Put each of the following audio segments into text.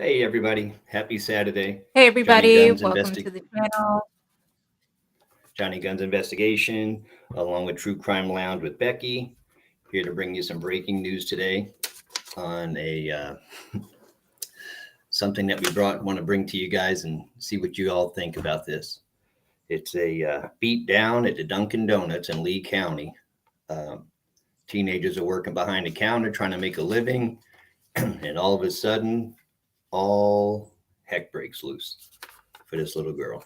Hey, everybody. Happy Saturday. Hey Johnny everybody, Guns welcome to the channel. Johnny Guns Investigation, along with True Crime Lounge with Becky. Here to bring you some breaking news today on something that want to bring to you guys and see what you all think about this. It's a beat down at the Dunkin' Donuts in Lee County. Um, Teenagers are working behind the counter trying to make a living, and all of a sudden, all heck breaks loose for this little girl.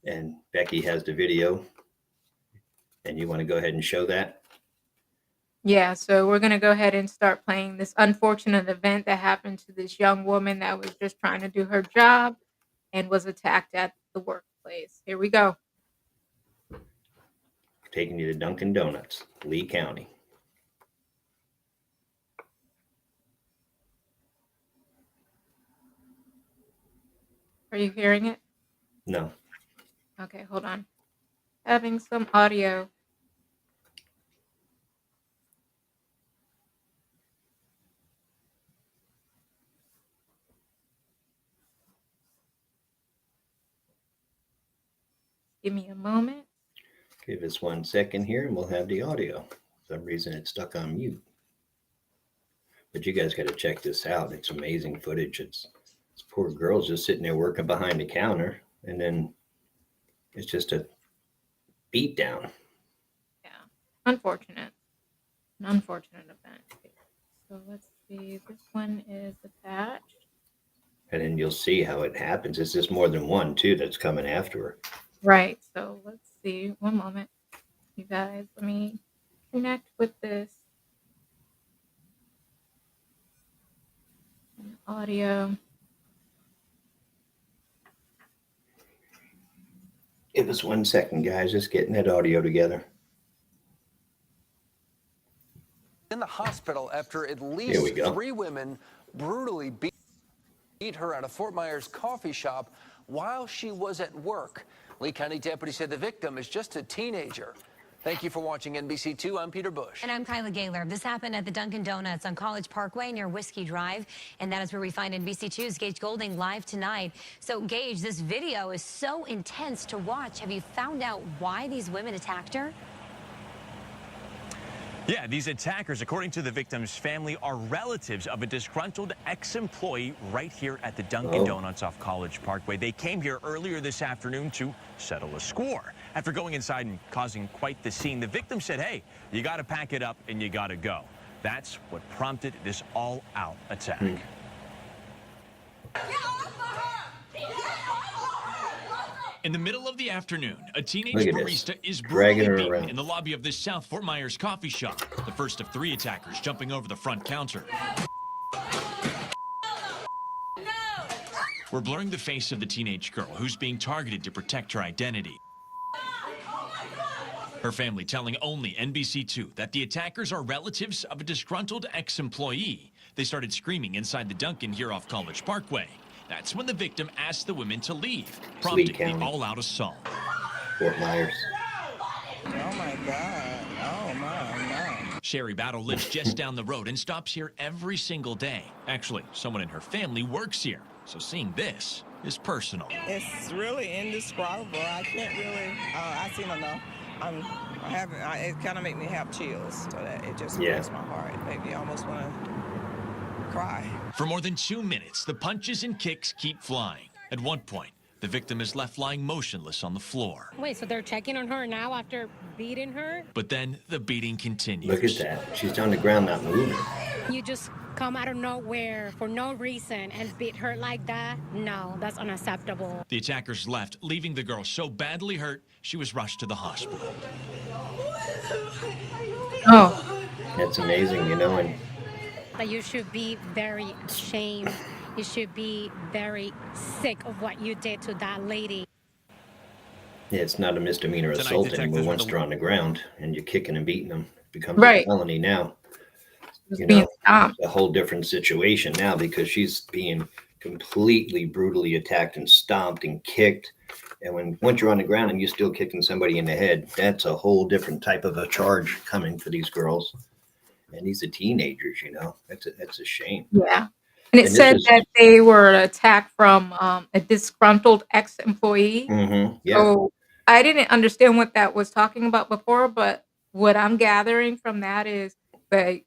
And Becky has the video, and you want to go ahead and show that? Yeah, so we're gonna go ahead and start playing this unfortunate event that happened to this young woman that was just trying to do her job and was attacked at the workplace. Here we go. Taking you to Dunkin' Donuts, Lee County. Are you hearing it? No. Okay, hold on. Having some audio. Give me a moment. Give us 1 second here, and we'll have the audio. For some reason, it's stuck on mute. But you guys got to check this out. It's amazing footage. It's this poor girl's just sitting there working behind the counter, and then it's just a beat down. Yeah, unfortunate. An unfortunate event. So let's see. This one is attached. And then you'll see how it happens. It's just more than one, too, that's coming after her. Right. So let's see. One moment, you guys. Let me connect with this audio. Give us 1 second, guys. Just getting that audio together. In the hospital after at least 3 women brutally beat her at a Fort Myers coffee shop while she was at work. Lee County deputies said the victim is just a teenager. Thank you for watching NBC2. I'm Peter Bush. And I'm Kyla Gaylor. This happened at the Dunkin' Donuts on College Parkway near Whiskey Drive. And that is where we find NBC2's Gage Golding live tonight. So, Gage, this video is so intense to watch. Have you found out why these women attacked her? Yeah, these attackers, according to the victim's family, are relatives of a disgruntled ex-employee right here at the Dunkin' Donuts off College Parkway. They came here earlier this afternoon to settle a score. After going inside and causing quite the scene, the victim said, hey, you got to pack it up and you got to go. That's what prompted this all-out attack. In the middle of the afternoon, a teenage barista is brutally beaten in the lobby of this South Fort Myers coffee shop, the first of 3 attackers jumping over the front counter. We're blurring the face of the teenage girl who's being targeted to protect her identity. Her family telling only NBC2 that the attackers are relatives of a disgruntled ex-employee. They started screaming inside the Dunkin' here off College Parkway. That's when the victim asked the women to leave, prompting the all-out assault. Fort Myers. Oh, my God. Oh, my. Sherry Battle lives just down the road and stops here every single day. Actually, someone in her family works here, so seeing this is personal. It's really indescribable. I can't really, I seen enough. It kind of make me have chills, so that it just breaks my heart. It made me almost want to cry. For more than 2 minutes, the punches and kicks keep flying. At one point, the victim is left lying motionless on the floor. Wait, so they're checking on her now after beating her? But then the beating continues. Look at that. She's on the ground, not moving. You just come out of nowhere for no reason and beat her like that? No, that's unacceptable. The attackers left, leaving the girl so badly hurt, she was rushed to the hospital. Oh. That's amazing, you know, and But you should be very ashamed. You should be very sick of what you did to that lady. yeah, it's not a misdemeanor assault anymore once they're on the ground and you're kicking and beating them. It becomes a felony now. You know, it's a whole different situation now because she's being completely brutally attacked and stomped and kicked. And once you're on the ground and you're still kicking somebody in the head, that's a whole different type of a charge coming for these girls. And these are teenagers, you know. That's a shame. Yeah. And it And this said is, that they were attacked from a disgruntled ex-employee. yeah, So I didn't understand what that was talking about before, but what I'm gathering from that is that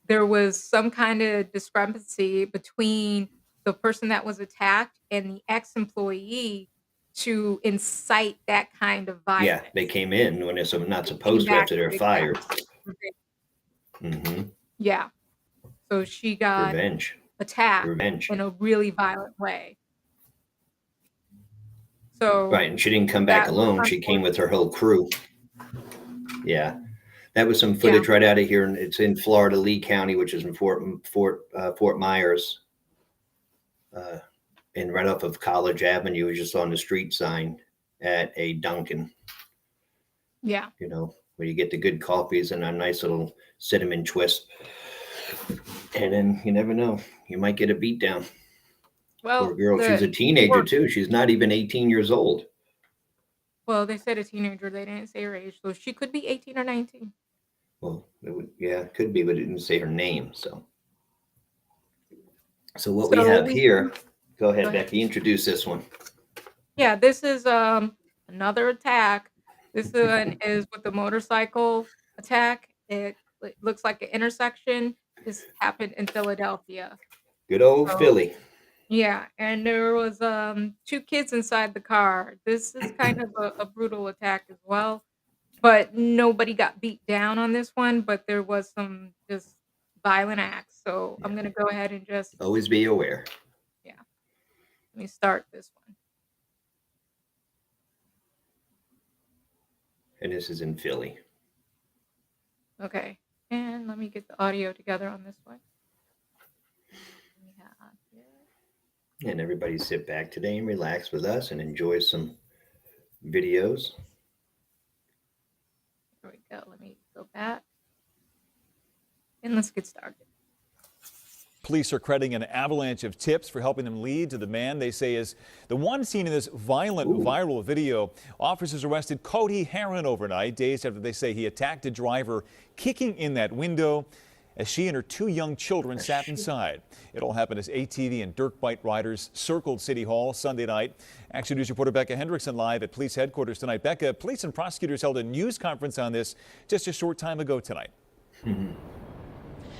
there was some kind of discrepancy between the person that was attacked and the ex-employee to incite that kind of yeah, they violence. came in when it's not They came supposed to back after they're to fired. yeah. So she got Revenge, attacked revenge. in a really violent way. So Right, and she didn't come back that was alone. She came with her whole crew. Yeah, that was some yeah, footage right out of here, and it's in Florida, Lee County, which is in Fort Myers, and right off of College Avenue, just on the street sign at a Dunkin'. yeah. You know, where you get the good coffees and a nice little cinnamon twist, and then you never know, you might get a beat down. Poor Well, girl, she's a teenager too. She's not even 18 years old. well, they said a teenager. They didn't say her age, so she could be 18 or 19. Well, yeah, it could be, but it didn't say her name. So what we So have here, go go ahead, ahead. Becky, introduce this one. Yeah, this is another attack. This one is with the motorcycle attack. It looks like an intersection. This happened in Philadelphia. Good old So Philly. yeah, and there was 2 kids inside the car. This is kind of a brutal attack as well, but nobody got beat down on this one, but there was some just violent acts. So I'm Yeah. gonna go ahead and just Always be aware. yeah, let me start this one. And this is in Philly. Okay, and let me get the audio together on this one. We have here. And everybody sit back today and relax with us and enjoy some videos. Here we go. Let me go back. And let's get started. Police are crediting an avalanche of tips for helping them lead to the man they say is the one seen in this violent viral video. Officers arrested Cody Herron overnight, days after they say he attacked a driver, kicking in that window as she and her 2 young children sat inside. It all happened as ATV and dirt bike riders circled City Hall Sunday night. Action News reporter Becca Hendrickson live at police headquarters tonight. Becca, police and prosecutors held a news conference on this just a short time ago tonight.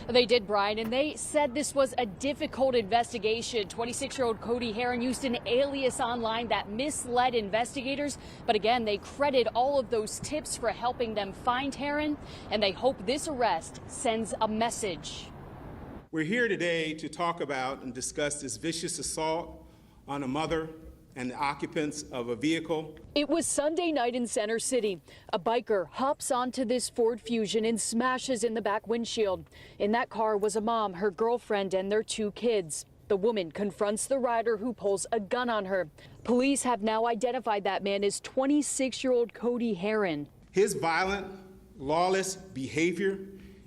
They did, Brian, and they said this was a difficult investigation. 26-year-old Cody Herron used an alias online that misled investigators. But again, they credit all of those tips for helping them find Herron, and they hope this arrest sends a message. We're here today to talk about and discuss this vicious assault on a mother and the occupants of a vehicle. It was Sunday night in Center City. A biker hops onto this Ford Fusion and smashes in the back windshield. In that car was a mom, her girlfriend, and their 2 kids. The woman confronts the rider who pulls a gun on her. Police have now identified that man as 26-year-old Cody Herron. His violent, lawless behavior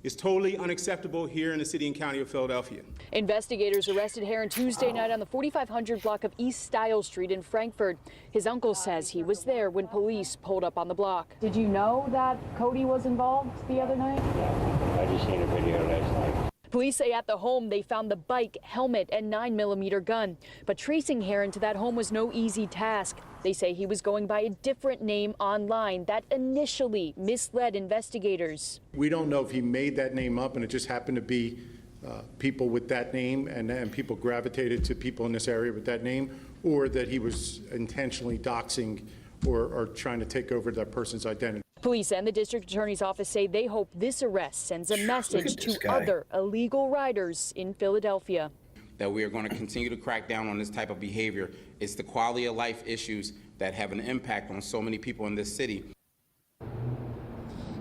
is totally unacceptable here in the city and county of Philadelphia. Investigators arrested Herron Tuesday night on the 4500 block of East Style Street in Frankfurt. His uncle says he was there when police pulled up on the block. Did you know that Cody was involved the other night? I just seen a video last night. Police say at the home they found the bike, helmet, and 9mm gun. But tracing Herron to that home was no easy task. They say he was going by a different name online that initially misled investigators. We don't know if he made that name up and it just happened to be people with that name and people gravitated to people in this area with that name, or that he was intentionally doxing or trying to take over that person's identity. Police and the district attorney's office say they hope this arrest sends a message to other illegal riders in Philadelphia. That we are going to continue to crack down on this type of behavior. It's the quality of life issues that have an impact on so many people in this city.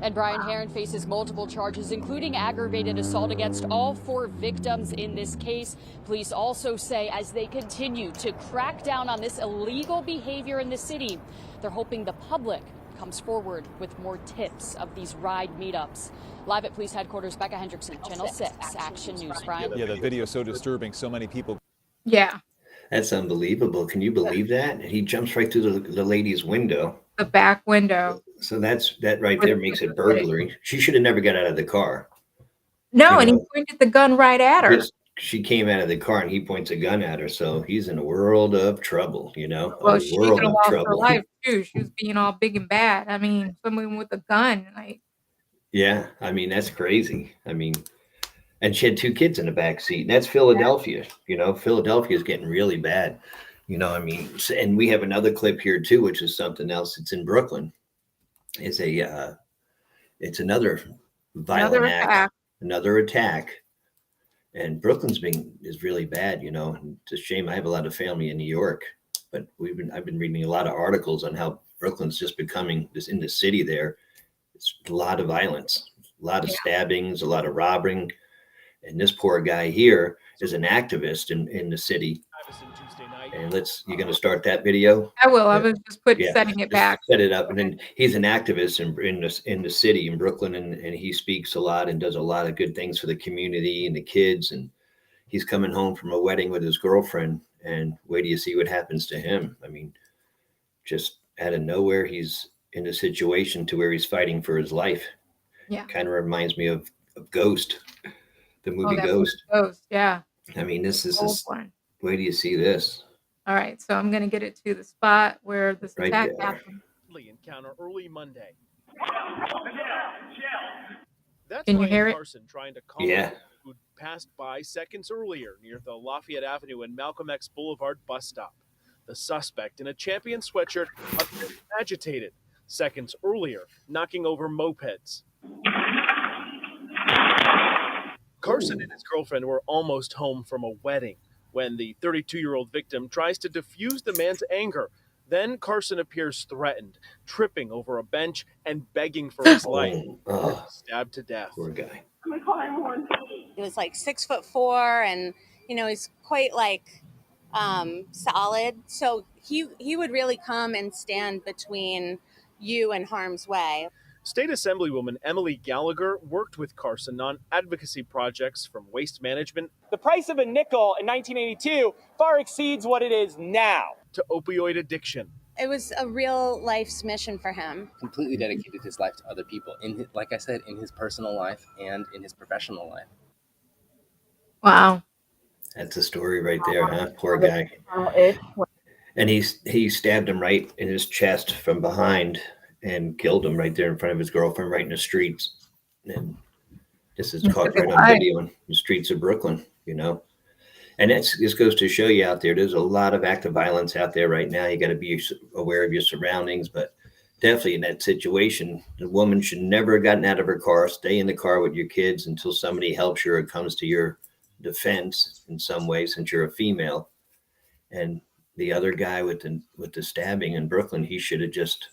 And Brian Herron faces multiple charges, including aggravated assault against all 4 victims in this case. Police also say as they continue to crack down on this illegal behavior in the city, they're hoping the public comes forward with more tips of these ride meetups. Live at police headquarters, Becca Hendrickson, Channel 6, Action News. Brian? Yeah, the video is so disturbing. So many people. Yeah. That's unbelievable. Can you believe that? He jumps right through the lady's window. The back window. So that right there makes it burglary. She should have never got out of the car. No, You and know, he pointed the gun right at her. she came out of the car and he points a gun at her. So he's in a world of trouble, you know, Well, a she could world have of lost her trouble. life too. She was being all big and bad. I mean, someone with a gun, like, Yeah. I mean, that's crazy. I mean, and she had 2 kids in the back seat. And that's Philadelphia. You know, Philadelphia is getting really bad. You know, I mean, and we have another clip here too, which is something else. It's in Brooklyn. It's another violent act, another attack. And is really bad, you know. And it's a shame. I have a lot of family in New York, but I've been reading a lot of articles on how Brooklyn's just becoming this in the city there. It's a lot of violence, a lot of stabbings, a lot of robbing. And this poor guy here is an activist in the city. And you're going to start that video? I will. I was just setting it Just back. set it up. And then he's an activist in the city in Brooklyn, and he speaks a lot and does a lot of good things for the community and the kids. And he's coming home from a wedding with his girlfriend, and wait till you see what happens to him. I mean, just out of nowhere, he's in a situation to where he's fighting for his life. Yeah. Kind of reminds me of Ghost, the movie that Ghost. Ghost, yeah. I mean, this is one. Wait till you see this. All right, so I'm gonna get it to the spot where this Right attack there. happened. Encounter early Monday. That's Can you Ryan hear it? Carson trying to call who passed by seconds earlier near the Lafayette Avenue and Malcolm X Boulevard bus stop. The suspect in a Champion sweatshirt appeared agitated seconds earlier, knocking over mopeds. Carson and his girlfriend were almost home from a wedding when the 32-year-old victim tries to defuse the man's anger. Then Carson appears threatened, tripping over a bench and begging for his life. Stabbed to death. Poor guy. He was like 6'4", and he's quite solid. So he would really come and stand between you and harm's way. State Assemblywoman Emily Gallagher worked with Carson on advocacy projects from waste management. The price of a nickel in 1982 far exceeds what it is now. To opioid addiction. It was a real life's mission for him. Completely dedicated his life to other people, like I said, in his personal life and in his professional life. Wow. That's a story right there, huh? Poor guy. And he stabbed him right in his chest from behind and killed him right there in front of his girlfriend, right in the streets. And this is caught right on video in the streets of Brooklyn, you know. And this goes to show you out there, there's a lot of active violence out there right now. You got to be aware of your surroundings, but definitely in that situation, the woman should never have gotten out of her car. Stay in the car with your kids until somebody helps you or comes to your defense in some way, since you're a female. And the other guy with the stabbing in Brooklyn, he should have just,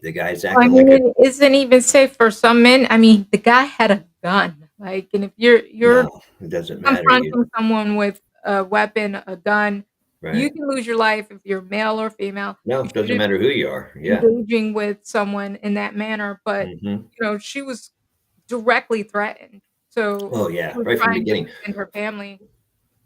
the guy's acting it isn't even safe for some men. I mean, the guy had a gun. Like, and if you're it doesn't matter. Confronting someone with a weapon, a gun, right. You can lose your life if you're male or female. No, it doesn't matter who you are. Yeah. Engaging with someone in that manner, but she was directly threatened. So right from the beginning. And her family.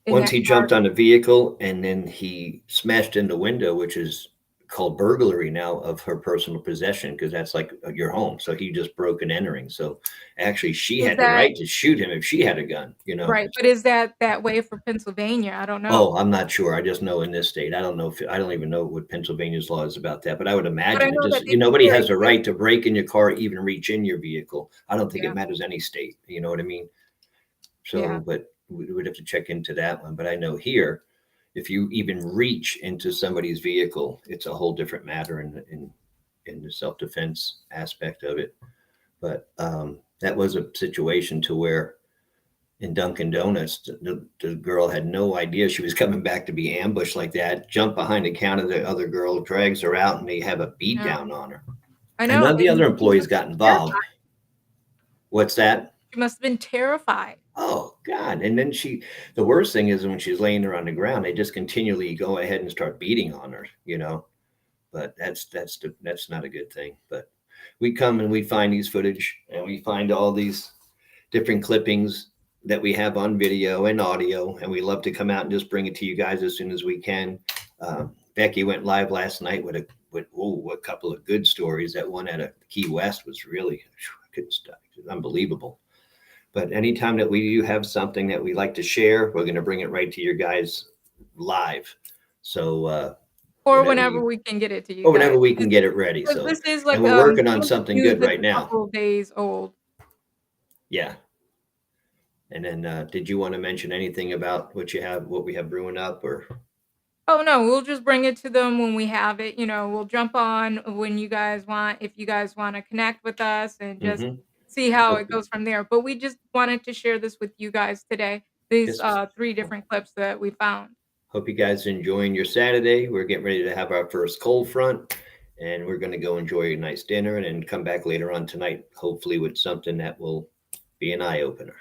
Once he jumped on the vehicle and then he smashed in the window, which is called burglary now, of her personal possession, because that's like your home. So he just broke and entering. So actually she had the right to shoot him if she had a gun, you know. Right. But is that way for Pennsylvania? I don't know. Oh, I'm not sure. I just know in this state, I don't even know what Pennsylvania's law is about that, but I would imagine nobody has a right to break in your car, even reach in your vehicle. I don't think it matters any state. You know what I mean? So, but we would have to check into that one. But I know here, if you even reach into somebody's vehicle, it's a whole different matter in the self-defense aspect of it. But that was a situation to where in Dunkin' Donuts, the girl had no idea she was coming back to be ambushed like that, jumped behind the counter, the other girl drags her out, and they have a beat down on her. I know. And none of the other employees got involved. What's that? She must have been terrified. Oh God. And then the worst thing is when she's laying there on the ground, they just continually go ahead and start beating on her, you know, but that's not a good thing. But we come and we find these footage and we find all these different clippings that we have on video and audio, and we love to come out and just bring it to you guys as soon as we can. Becky went live last night with a couple of good stories. That one at Key West was really, I couldn't stop. It was unbelievable. But anytime that we do have something that we like to share, we're going to bring it right to your guys live. So, or whenever we can get it to you or whenever guys. we can get it ready. Because So, this is and like, we're working on Camp something News good is right a now. couple of days old. Yeah. And then, did you want to mention anything about what we have brewing up, or? Oh, no, we'll just bring it to them when we have it. We'll jump on when you guys want, if you guys want to connect with us and just see how it goes from there. But we just wanted to share this with you guys today, these Yes. 3 different clips that we found. Hope you guys are enjoying your Saturday. We're getting ready to have our first cold front, and we're going to go enjoy a nice dinner and then come back later on tonight, hopefully with something that will be an eye opener.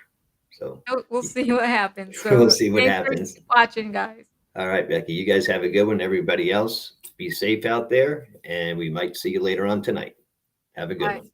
So We'll see what happens. So we'll see what thanks for happens. watching, guys. All right, Becky, you guys have a good one. Everybody else, be safe out there, and we might see you later on tonight. Have a good Bye. one.